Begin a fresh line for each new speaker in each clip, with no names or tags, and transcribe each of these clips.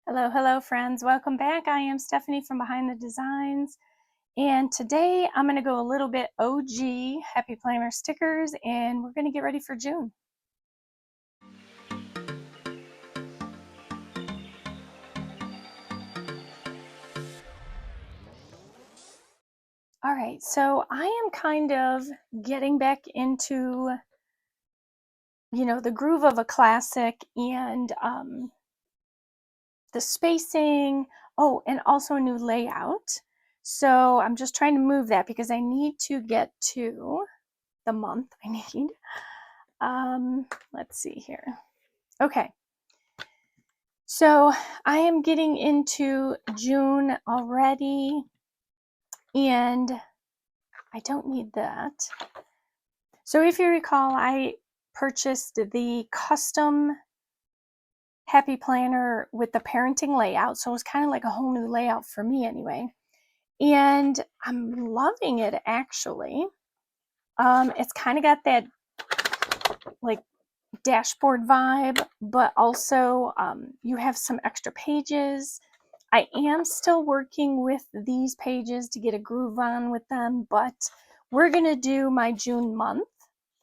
Hello, hello friends. Welcome back. I am Stephanie from Behind the Designs. And today I'm going to go a little bit OG Happy Planner stickers and we're going to get ready for June. All right, so I am kind of getting back into, the groove of a classic and the spacing. Oh, and also a new layout. So I'm just trying to move that because I need to get to the month I need. Let's see here. Okay. So I am getting into June already, and I don't need that. So if you recall, I purchased the custom Happy Planner with the parenting layout. So it was kind of like a whole new layout for me anyway. And I'm loving it actually. It's kind of got that like dashboard vibe, but also you have some extra pages. I am still working with these pages to get a groove on with them, but we're going to do my June month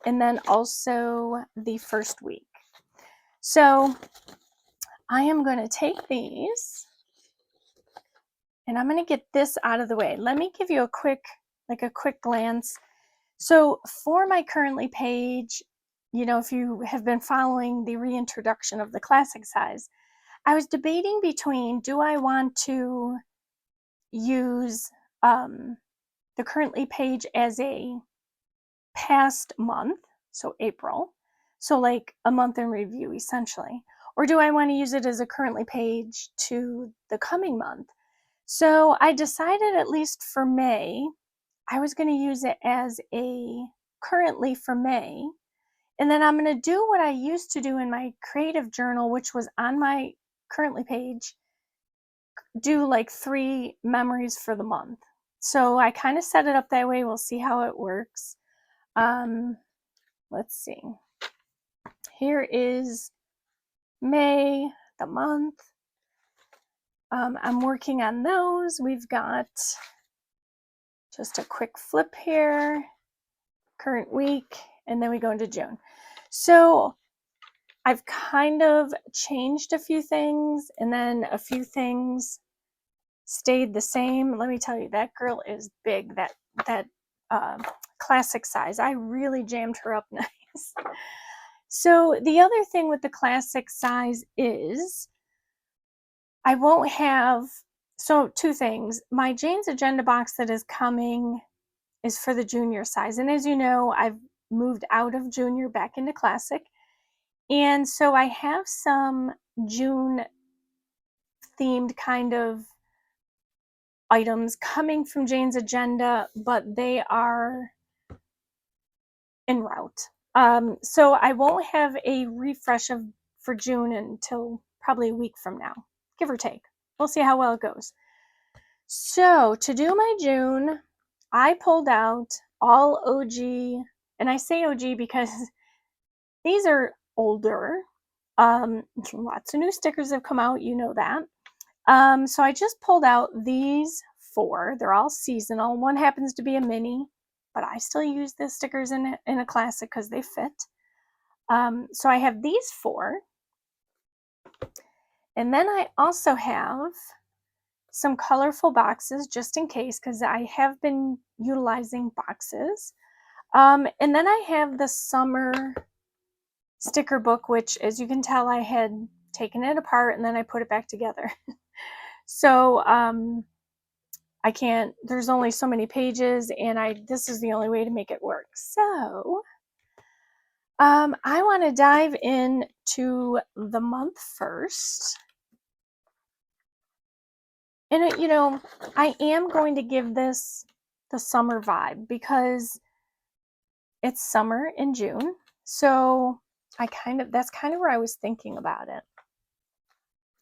and then also the first week. So I am going to take these and I'm going to get this out of the way. Let me give you a quick glance. So for my currently page, if you have been following the reintroduction of the classic size, I was debating between, do I want to use the currently page as a past month, so April, so like a month in review essentially, or do I want to use it as a currently page to the coming month? So I decided, at least for May, I was going to use it as a currently for May, and then I'm going to do what I used to do in my creative journal, which was on my currently page, do like 3 memories for the month. So I kind of set it up that way. We'll see how it works. Let's see. Here is May, the month. I'm working on those. We've got just a quick flip here, current week, and then we go into June. So I've kind of changed a few things, and then a few things stayed the same. Let me tell you, that girl is big. That classic size. I really jammed her up nice. So the other thing with the classic size is I won't have, so 2 things. My Jane's Agenda box that is coming is for the junior size. And as you know, I've moved out of junior back into classic. And so I have some June themed kind of items coming from Jane's Agenda, but they are en route. So I won't have a refresh for June until probably a week from now, give or take. We'll see how well it goes. So to do my June, I pulled out all OG, and I say OG because these are older. Lots of new stickers have come out, you know that. So I just pulled out these 4. They're all seasonal. One happens to be a mini, but I still use the stickers in a classic because they fit. So I have these 4. And then I also have some colorful boxes just in case, because I have been utilizing boxes. And then I have the summer sticker book, which, as you can tell, I had taken it apart and then I put it back together. So I can't, there's only so many pages, and this is the only way to make it work. So I want to dive into the month first. And I am going to give this the summer vibe because it's summer in June. So that's kind of where I was thinking about it.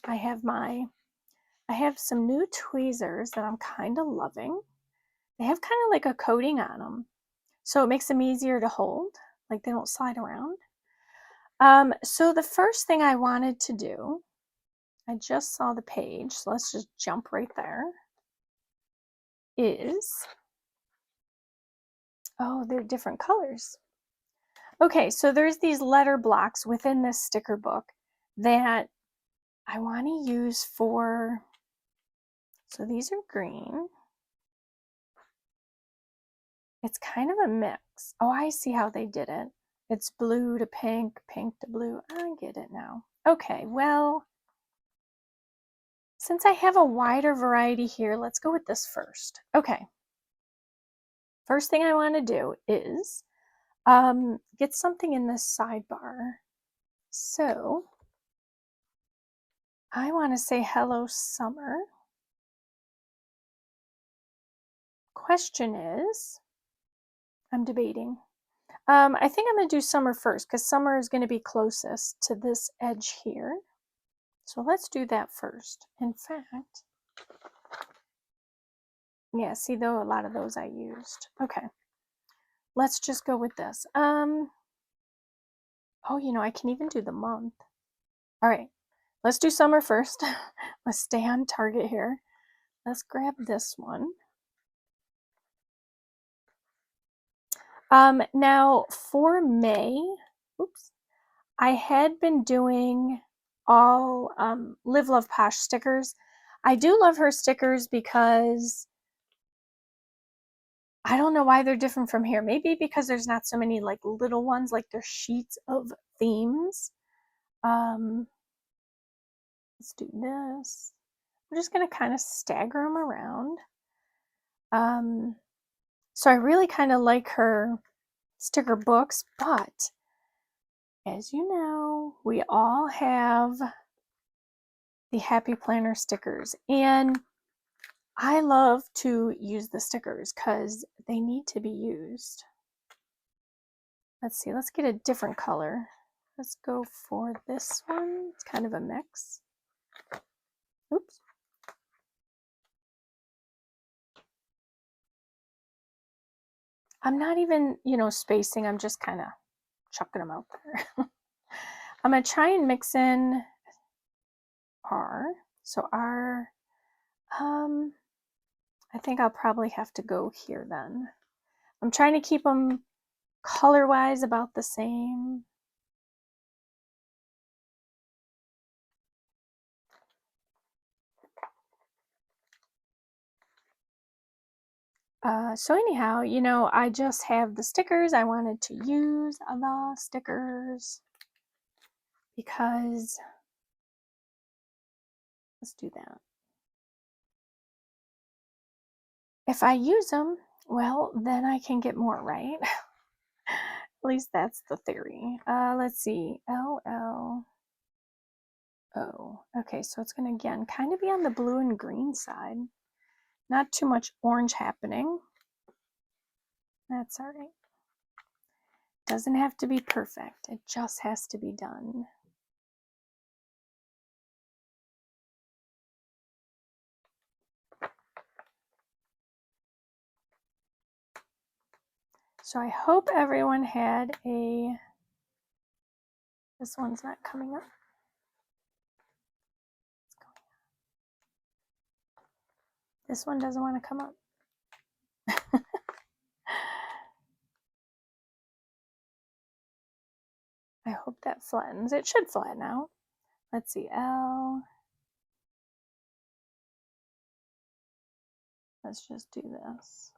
I have some new tweezers that I'm kind of loving. They have kind of like a coating on them, so it makes them easier to hold, like they don't slide around. So the first thing I wanted to do I just saw the page, so let's just jump right there, is, oh, they're different colors. Okay, so there's these letter blocks within this sticker book that I want to use for, so these are green. It's kind of a mix. Oh, I see how they did it. It's blue to pink, pink to blue. I get it now. Okay, well, since I have a wider variety here, let's go with this first. Okay. First thing I want to do is get something in this sidebar. So I want to say hello summer. Question is, I'm debating. I think I'm going to do summer first because summer is going to be closest to this edge here. So let's do that first. In fact, yeah, see though, a lot of those I used. Okay, let's just go with this. Oh, you know, I can even do the month. All right, let's do summer first. Let's stay on target here. Let's grab this one. Now for May, oops, I had been doing all Live Love Posh stickers. I do love her stickers because I don't know why they're different from here. Maybe because there's not so many like little ones, like they're sheets of themes. Let's do this. I'm just gonna kind of stagger them around. So I really kind of like her sticker books, but as you know, we all have the Happy Planner stickers, and I love to use the stickers because they need to be used. Let's see, let's get a different color. Let's go for this one. It's kind of a mix. Oops. I'm not even, you know, spacing. I'm just kind of chucking them out there. I'm going to try and mix in R. So R, I think I'll probably have to go here then. I'm trying to keep them color-wise about the same. So anyhow, you know, I just have the stickers. I wanted to use the stickers because, let's do that. If I use them, well, then I can get more, right? At least that's the theory. Let's see, LL. Oh, okay, so it's going to, again, kind of be on the blue and green side. Not too much orange happening. That's all right. Doesn't have to be perfect. It just has to be done. So I hope everyone had a, this one's not coming up. This one doesn't want to come up. I hope that flattens. It should flatten out. Let's see, L. Let's just do this.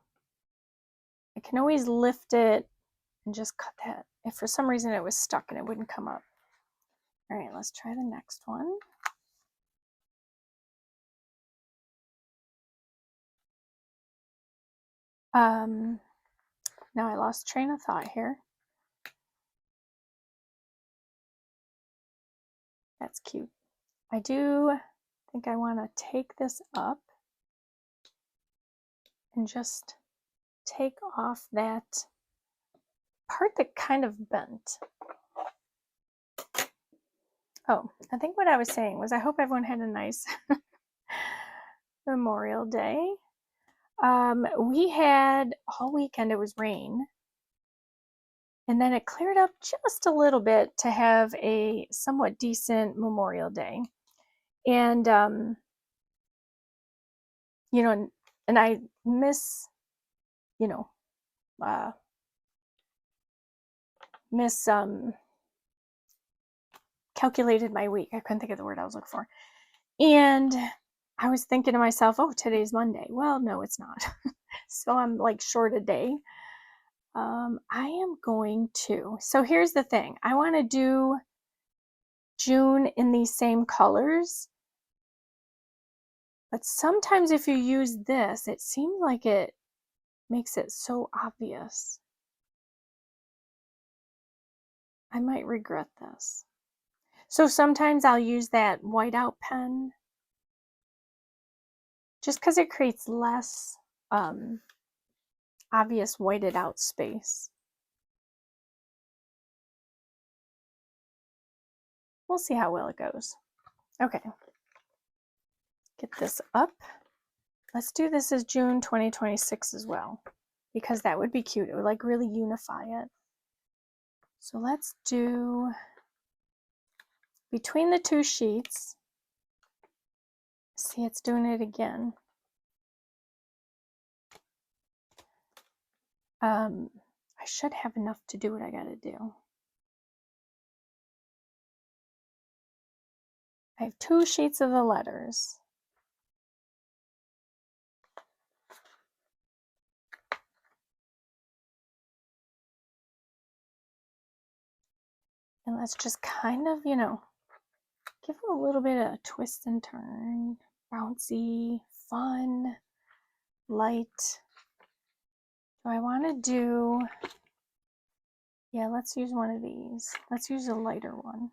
I can always lift it and just cut that. If for some reason it was stuck and it wouldn't come up. All right, let's try the next one. Now I lost train of thought here. That's cute. I do think I want to take this up and just take off that part that kind of bent. Oh, I think what I was saying was I hope everyone had a nice Memorial Day. We had all weekend, it was rain. And then it cleared up just a little bit to have a somewhat decent Memorial Day. And, you know, and I miss, you know, miss, calculated my week. I couldn't think of the word I was looking for. And I was thinking to myself, oh, today's Monday. Well, no, it's not. So I'm like short a day. I am going to, so here's the thing. I want to do June in these same colors. But sometimes if you use this, it seems like it makes it so obvious. I might regret this. So sometimes I'll use that whiteout pen just because it creates less obvious whited out space. We'll see how well it goes. Okay, get this up. Let's do this as June 2026 as well, because that would be cute. It would like really unify it. So let's do between the two sheets. See, it's doing it again. I should have enough to do what I gotta do. I have 2 sheets of the letters. And let's just kind of, you know, give it a little bit of a twist and turn. Bouncy, fun, light. Do I want to do, yeah, let's use one of these. Let's use a lighter one.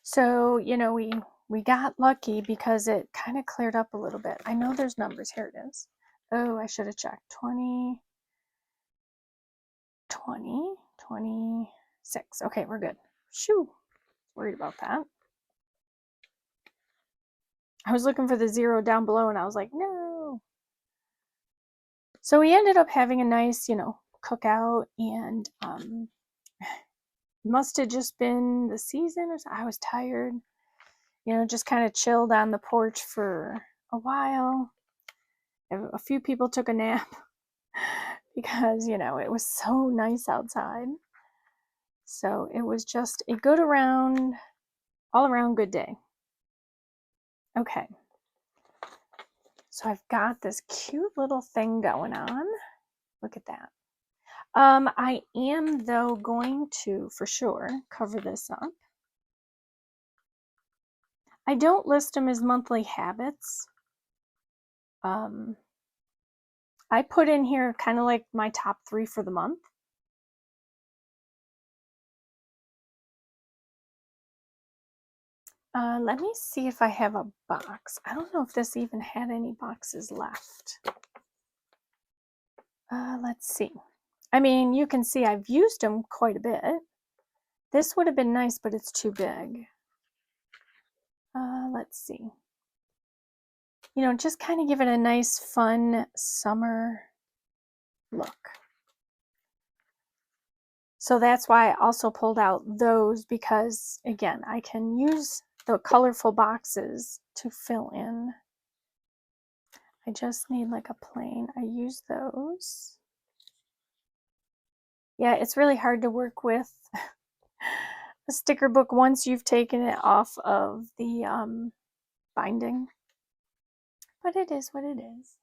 So, you know, we got lucky because it kind of cleared up a little bit. I know there's numbers. Here it is. Oh, I should have checked. 20, 20, 26. Okay, we're good. Shoo. Worried about that. I was looking for the 0 down below and I was like, no. So we ended up having a nice, you know, cookout, and must have just been the season or something. I was tired, you know, just kind of chilled on the porch for a while. A few people took a nap because, you know, it was so nice outside. So it was just a good all around good day. Okay. So I've got this cute little thing going on. Look at that. I am, though, going to, for sure, cover this up. I don't list them as monthly habits. I put in here kind of like my top 3 for the month. Let me see if I have a box. I don't know if this even had any boxes left. Let's see. I mean, you can see I've used them quite a bit. This would have been nice, but it's too big. Let's see. You know, just kind of give it a nice, fun summer look. So that's why I also pulled out those, because, again, I can use the colorful boxes to fill in. I just need like a plain. I use those. Yeah, it's really hard to work with a sticker book once you've taken it off of the binding. But it is what it is.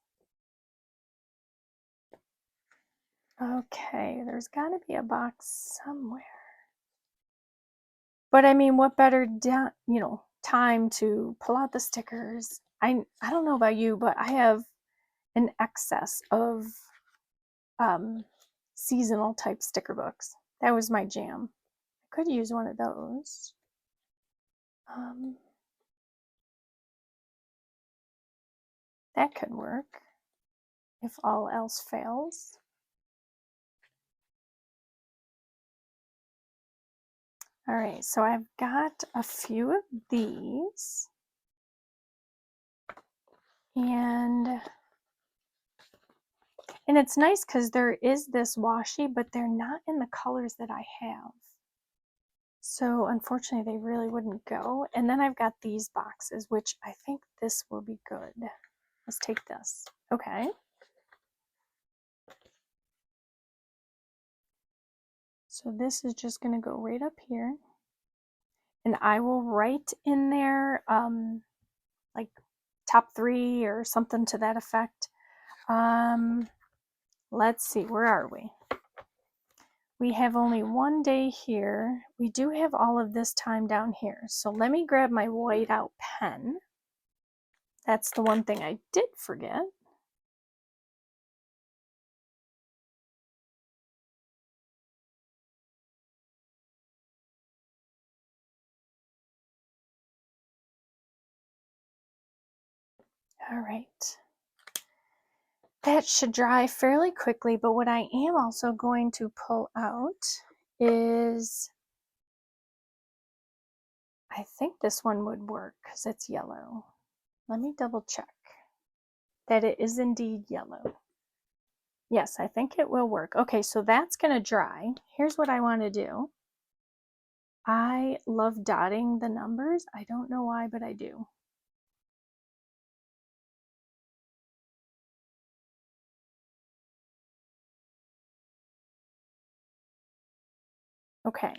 Okay, there's got to be a box somewhere. But I mean, what better, you know, time to pull out the stickers? I don't know about you, but I have an excess of seasonal type sticker books. That was my jam. I could use one of those. That could work if all else fails. All right, so I've got a few of these, and And it's nice because there is this washi, but they're not in the colors that I have. So unfortunately, they really wouldn't go. And then I've got these boxes, which I think this will be good. Let's take this. Okay. So this is just going to go right up here. And I will write in there like top 3 or something to that effect. Let's see, where are we? We have only one day here. We do have all of this time down here. So let me grab my whiteout pen. That's the one thing I did forget. All right. That should dry fairly quickly, but what I am also going to pull out is, I think this one would work because it's yellow. Let me double check that it is indeed yellow. Yes, I think it will work. Okay, so that's going to dry. Here's what I want to do. I love dotting the numbers. I don't know why, but I do. Okay.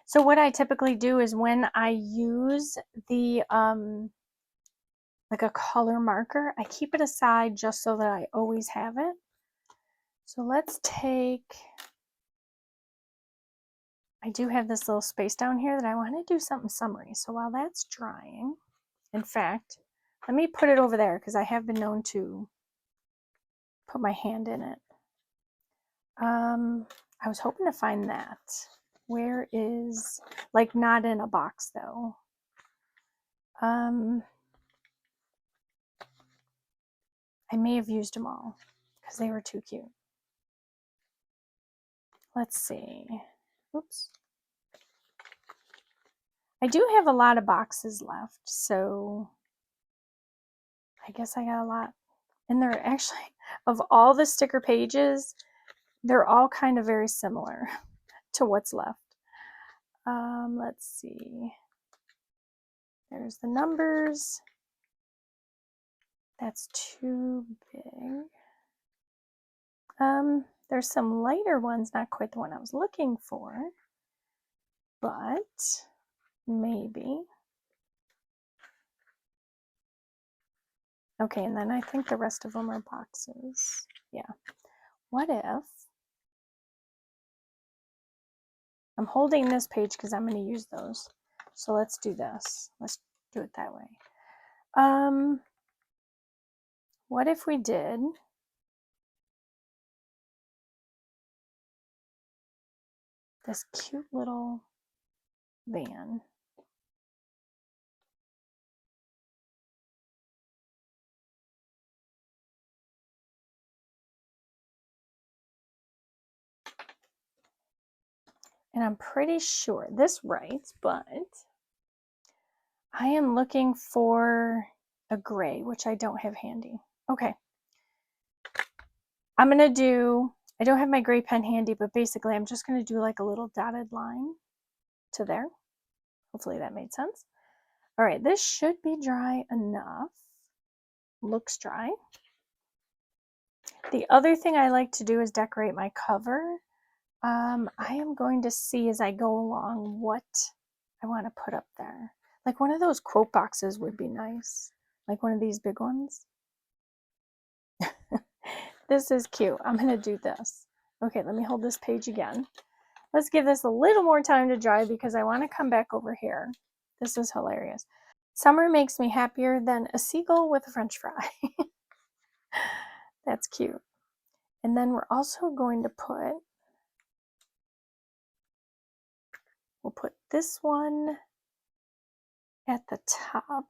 So what I typically do is when I use the like a color marker, I keep it aside just so that I always have it. So let's take, I do have this little space down here that I want to do something summary. So while that's drying, in fact, let me put it over there because I have been known to put my hand in it. I was hoping to find that. Where is, like not in a box though. I may have used them all because they were too cute. Let's see. Oops. I do have a lot of boxes left, so I guess I got a lot. And they're actually, of all the sticker pages, they're all kind of very similar to what's left. Let's see. There's the numbers. That's too big. There's some lighter ones, not quite the one I was looking for, but maybe. Okay, and then I think the rest of them are boxes. Yeah. What if I'm holding this page because I'm going to use those. So let's do this. Let's do it that way. What if we did this cute little van? And I'm pretty sure this writes, but I am looking for a gray, which I don't have handy. Okay. I'm going to do, I don't have my gray pen handy, but basically I'm just going to do like a little dotted line to there. Hopefully that made sense. All right, this should be dry enough. Looks dry. The other thing I like to do is decorate my cover. I am going to see as I go along what I want to put up there. Like one of those quote boxes would be nice. Like one of these big ones. This is cute. I'm going to do this. Okay, let me hold this page again. Let's give this a little more time to dry because I want to come back over here. This is hilarious. Summer makes me happier than a seagull with a French fry. That's cute. And then we're also going to put, we'll put this one at the top.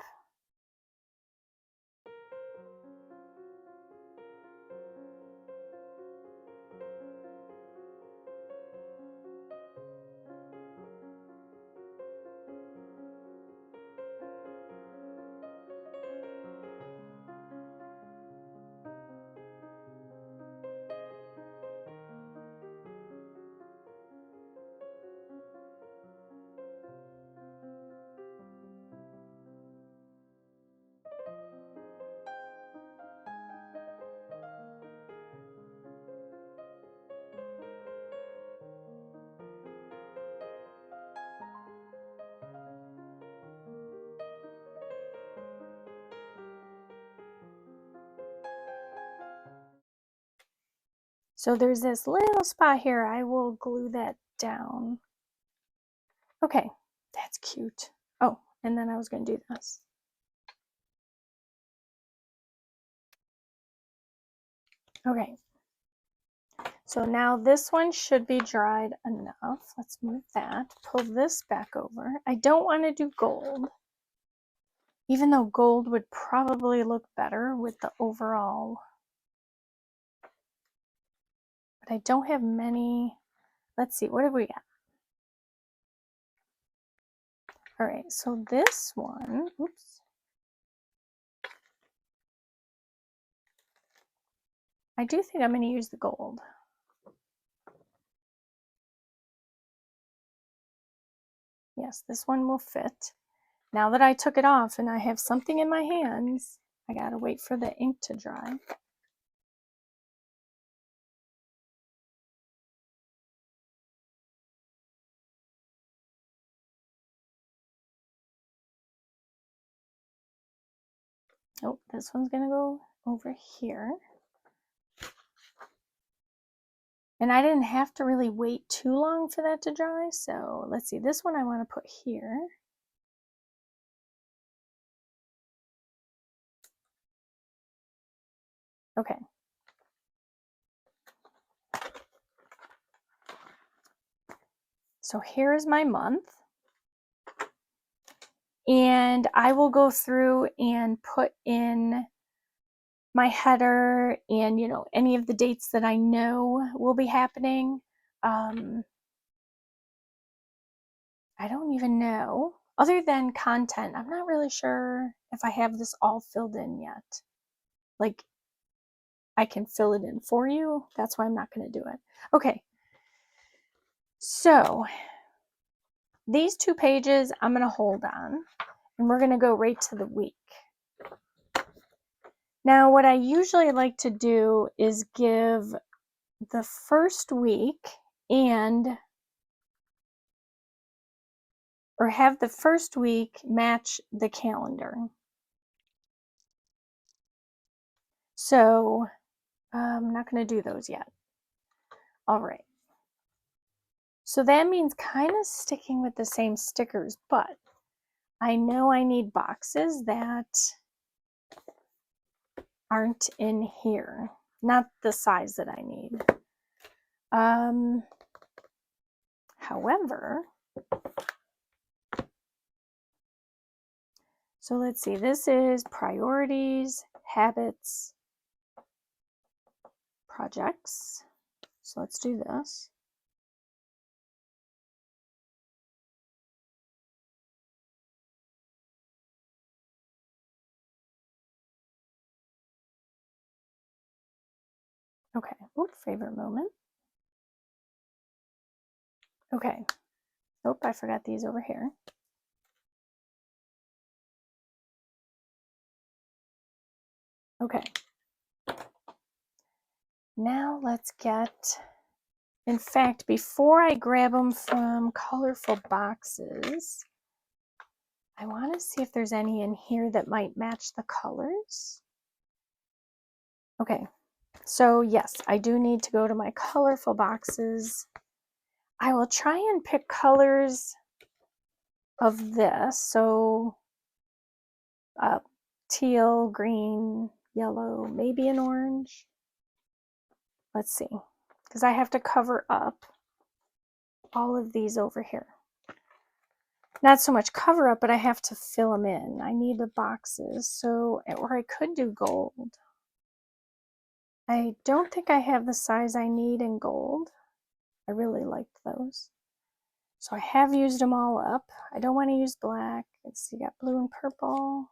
So there's this little spot here. I will glue that down. Okay, that's cute. Oh, and then I was going to do this. Okay, so now this one should be dried enough. Let's move that. Pull this back over. I don't want to do gold, even though gold would probably look better with the overall. But I don't have many. Let's see, what have we got? All right, so this one, oops. I do think I'm going to use the gold. Yes, this one will fit. Now that I took it off and I have something in my hands, I gotta wait for the ink to dry. Oh, this one's gonna go over here. And I didn't have to really wait too long for that to dry, so let's see, this one I want to put here. Okay. So here is my month. And I will go through and put in my header and, you know, any of the dates that I know will be happening. I don't even know. Other than content, I'm not really sure if I have this all filled in yet. Like, I can fill it in for you. That's why I'm not going to do it. Okay. So, these 2 pages I'm going to hold on. And we're going to go right to the week. Now, what I usually like to do is give the first week or have the first week match the calendar. So I'm not going to do those yet. All right. So that means kind of sticking with the same stickers, but I know I need boxes that aren't in here. Not the size that I need. However, so let's see, this is priorities, habits, projects. So let's do this. Okay, oop, favorite moment. Okay, oh, I forgot these over here. Okay, now let's get, in fact, before I grab them from colorful boxes, I want to see if there's any in here that might match the colors. Okay, so yes, I do need to go to my colorful boxes. I will try and pick colors of this, so teal, green, yellow, maybe an orange. Let's see, because I have to cover up all of these over here. Not so much cover up, but I have to fill them in. I need the boxes, so, or I could do gold. I don't think I have the size I need in gold. I really liked those. So I have used them all up. I don't want to use black. Let's see, got blue and purple.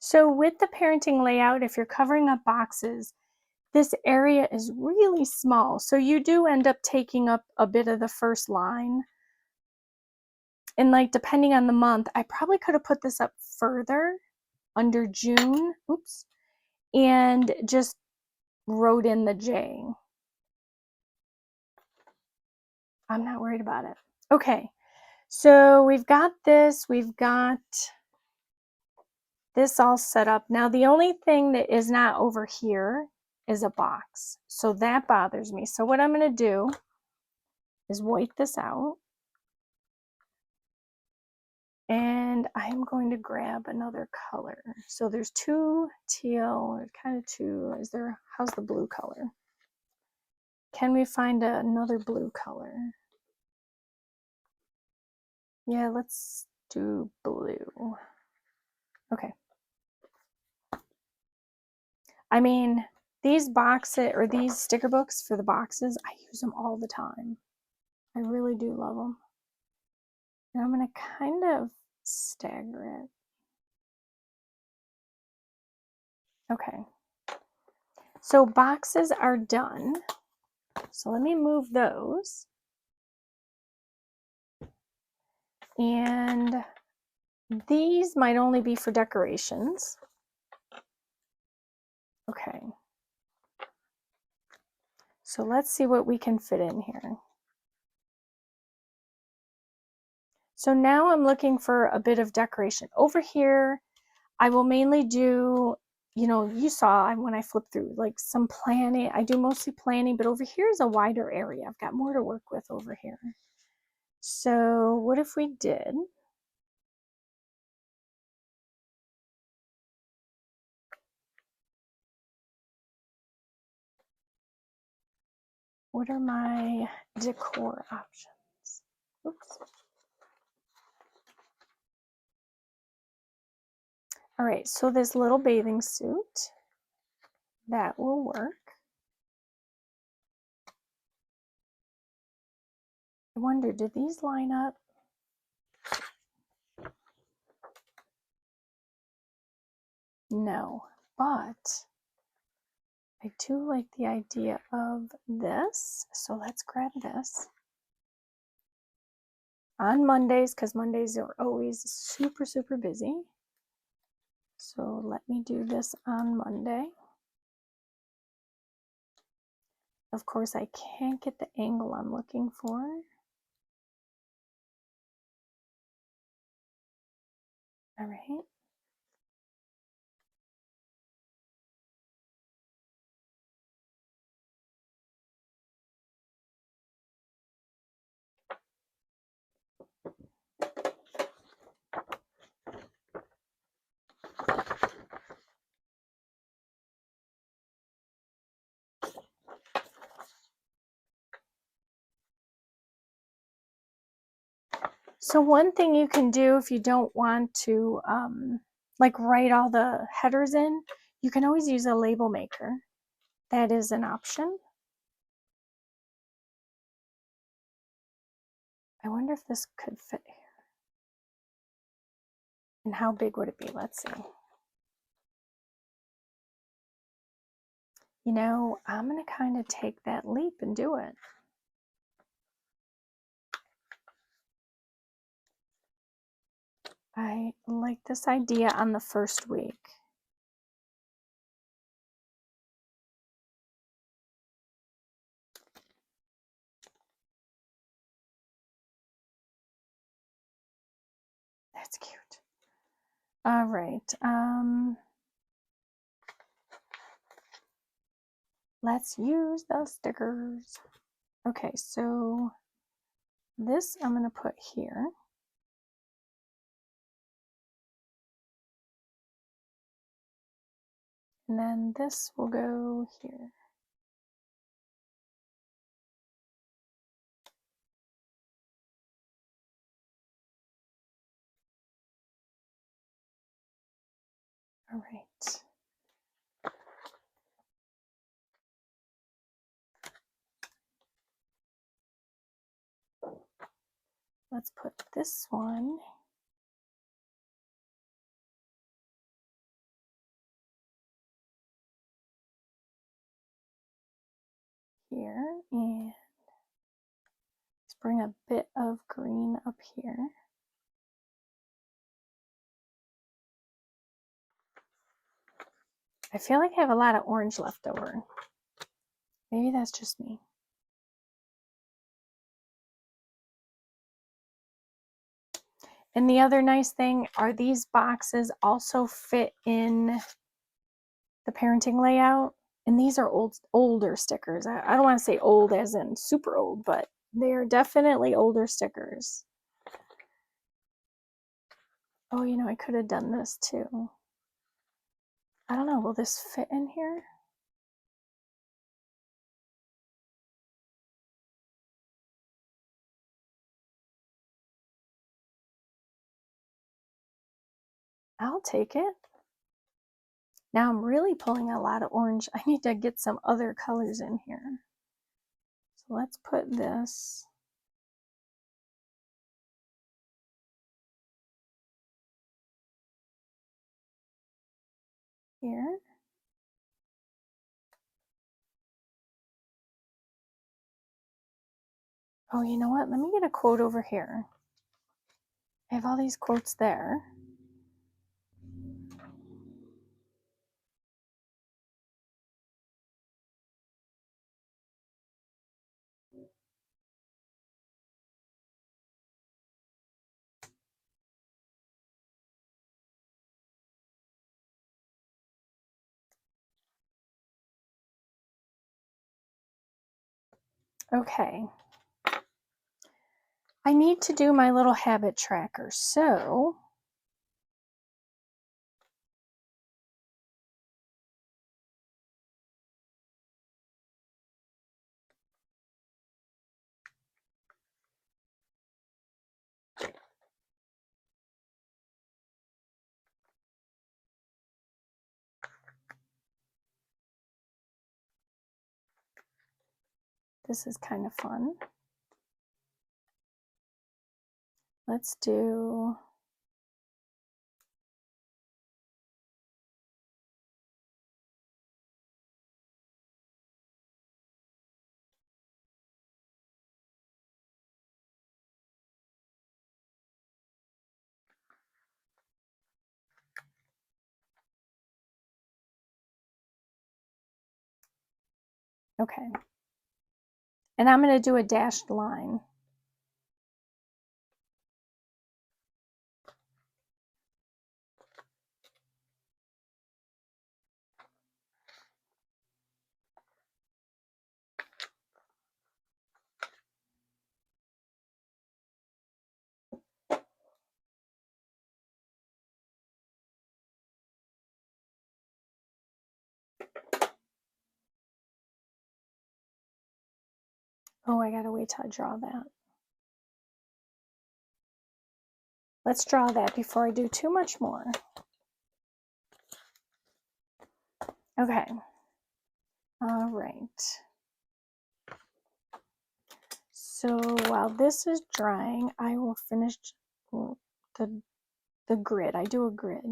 So with the parenting layout, if you're covering up boxes, this area is really small. So you do end up taking up a bit of the first line. And like, depending on the month, I probably could have put this up further under June, oops, and just wrote in the J. I'm not worried about it. Okay, so we've got this all set up. Now the only thing that is not over here is a box. So that bothers me. So what I'm going to do is white this out. And I'm going to grab another color. So there's two teal, or kind of two. How's the blue color? Can we find another blue color? Yeah, let's do blue. Okay. I mean, these boxes or these sticker books for the boxes, I use them all the time. I really do love them. And I'm going to kind of stagger it. Okay. So boxes are done. So let me move those. And these might only be for decorations. Okay. So let's see what we can fit in here. So now I'm looking for a bit of decoration. Over here, I will mainly do, you know, you saw when I flipped through, like some planning. I do mostly planning, but over here is a wider area. I've got more to work with over here. So what if we did? What are my decor options? Oops. All right, so this little bathing suit, that will work. I wonder, did these line up? No, but I do like the idea of this. So let's grab this. On Mondays, because Mondays are always super, super busy. So let me do this on Monday. Of course, I can't get the angle I'm looking for. All right. So one thing you can do if you don't want to like write all the headers in, you can always use a label maker. That is an option. I wonder if this could fit here. And how big would it be? Let's see. You know, I'm going to kind of take that leap and do it. I like this idea on the first week. That's cute. All right. Let's use the stickers. Okay, so this I'm going to put here. And then this will go here. All right. Let's put this one here, and let's bring a bit of green up here. I feel like I have a lot of orange left over. Maybe that's just me. And the other nice thing are these boxes also fit in the parenting layout. And these are older stickers. I don't want to say old as in super old, but they're definitely older stickers. Oh, you know, I could have done this too. I don't know, will this fit in here? I'll take it. Now I'm really pulling a lot of orange. I need to get some other colors in here. So let's put this here. Oh, you know what? Let me get a quote over here. I have all these quotes there. Okay. I need to do my little habit tracker, so this is kind of fun. Let's do okay. And I'm going to do a dashed line. Oh, I gotta wait till I draw that. Let's draw that before I do too much more. Okay. All right. So while this is drying, I will finish the grid. I do a grid.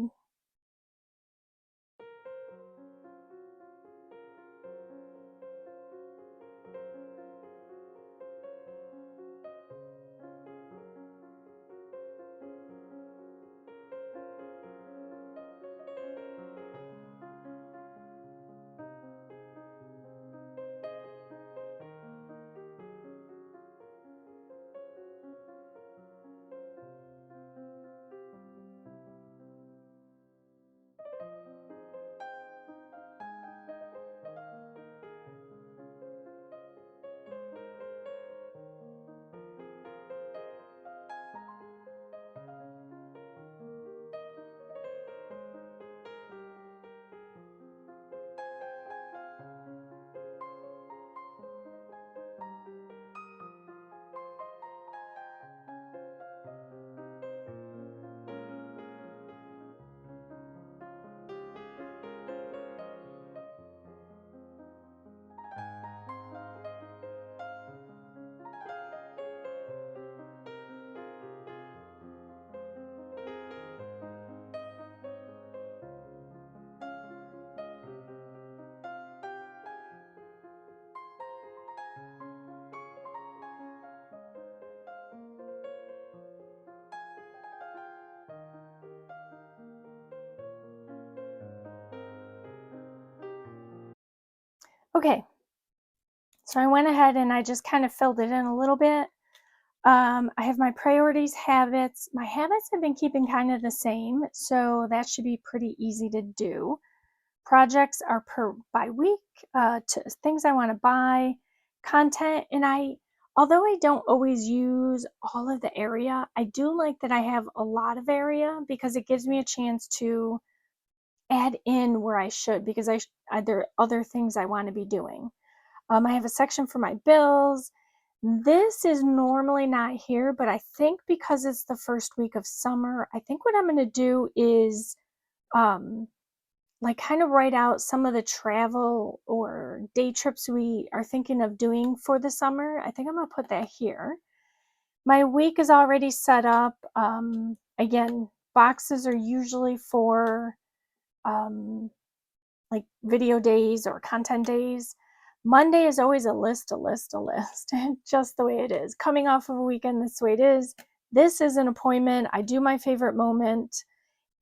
Okay, so I went ahead and I just kind of filled it in a little bit. I have my priorities, habits. My habits have been keeping kind of the same, so that should be pretty easy to do. Projects are by week, to things I want to buy, content, and although I don't always use all of the area, I do like that I have a lot of area because it gives me a chance to add in where I should, because there are other things I want to be doing. I have a section for my bills. This is normally not here, but I think because it's the first week of summer, I think what I'm going to do is like kind of write out some of the travel or day trips we are thinking of doing for the summer. I think I'm going to put that here. My week is already set up. Again, boxes are usually for like video days or content days. Monday is always a list, just the way it is. Coming off of a weekend, that's the way it is. This is an appointment. I do my favorite moment,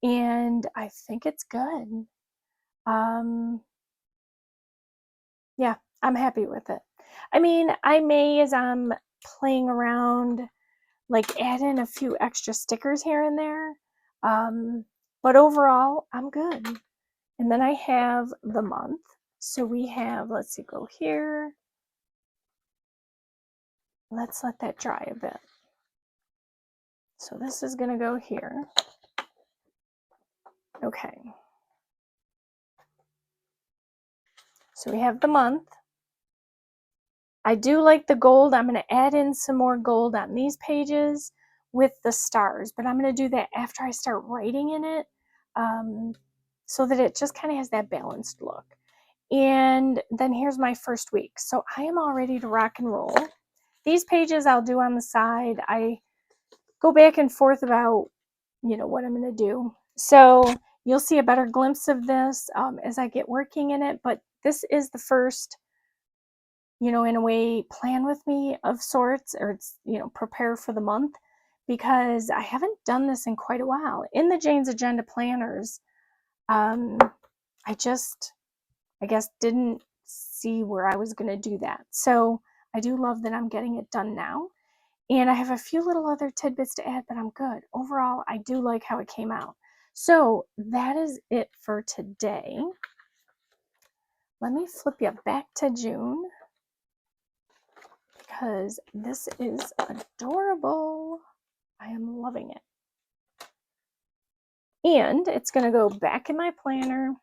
and I think it's good. Yeah, I'm happy with it. I mean, I may, as I'm playing around, like add in a few extra stickers here and there. But overall, I'm good. And then I have the month. So we have, let's see, go here. Let's let that dry a bit. So this is going to go here. Okay. So we have the month. I do like the gold. I'm going to add in some more gold on these pages with the stars, but I'm going to do that after I start writing in it, so that it just kind of has that balanced look. And then here's my first week. So I am all ready to rock and roll. These pages I'll do on the side. I go back and forth about, what I'm going to do. So you'll see a better glimpse of this as I get working in it, but this is the first, in a way, plan with me of sorts, or it's, prepare for the month, because I haven't done this in quite a while. In the Jane's Agenda planners, I guess didn't see where I was going to do that. So I do love that I'm getting it done now. And I have a few little other tidbits to add, but I'm good. Overall, I do like how it came out. So that is it for today. Let me flip you back to June, because this is adorable. I am loving it. And it's going to go back in my planner.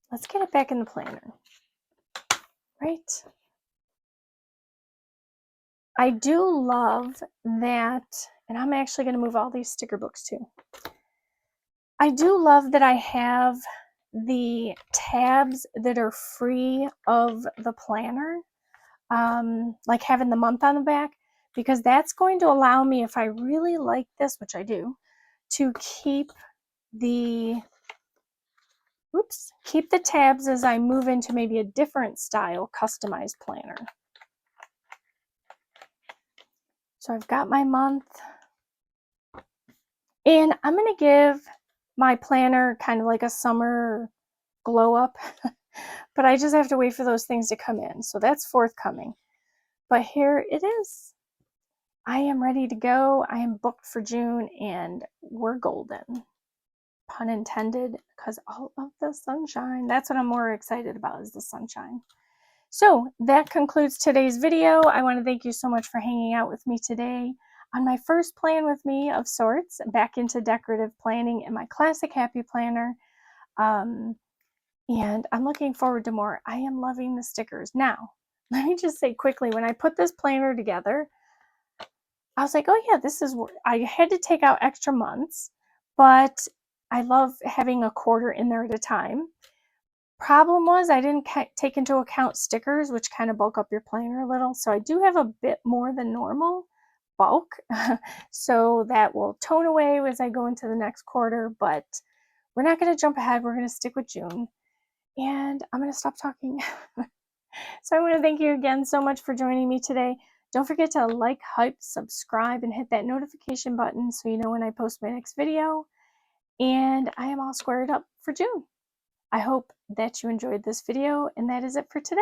Let's get it back in the planner. Right? I do love that, and I'm actually going to move all these sticker books too. I do love that I have the tabs that are free of the planner, like having the month on the back, because that's going to allow me, if I really like this, which I do, to keep the tabs as I move into maybe a different style customized planner. So I've got my month, and I'm going to give my planner kind of like a summer glow up, but I just have to wait for those things to come in. So that's forthcoming. But here it is. I am ready to go. I am booked for June, and we're golden. Pun intended, because all of the sunshine. That's what I'm more excited about, is the sunshine. So that concludes today's video. I want to thank you so much for hanging out with me today on my first plan with me of sorts, back into decorative planning in my classic happy planner. And I'm looking forward to more. I am loving the stickers. Now, let me just say quickly, when I put this planner together, I was like, oh yeah, I had to take out extra months, but I love having a quarter in there at a time. Problem was, I didn't take into account stickers, which kind of bulk up your planner a little. So I do have a bit more than normal bulk. So that will tone away as I go into the next quarter, but we're not going to jump ahead. We're going to stick with June. And I'm going to stop talking. So I want to thank you again so much for joining me today. Don't forget to like, hype, subscribe, and hit that notification button so you know when I post my next video. and I am all squared up for June. I hope that you enjoyed this video, and that is it for today.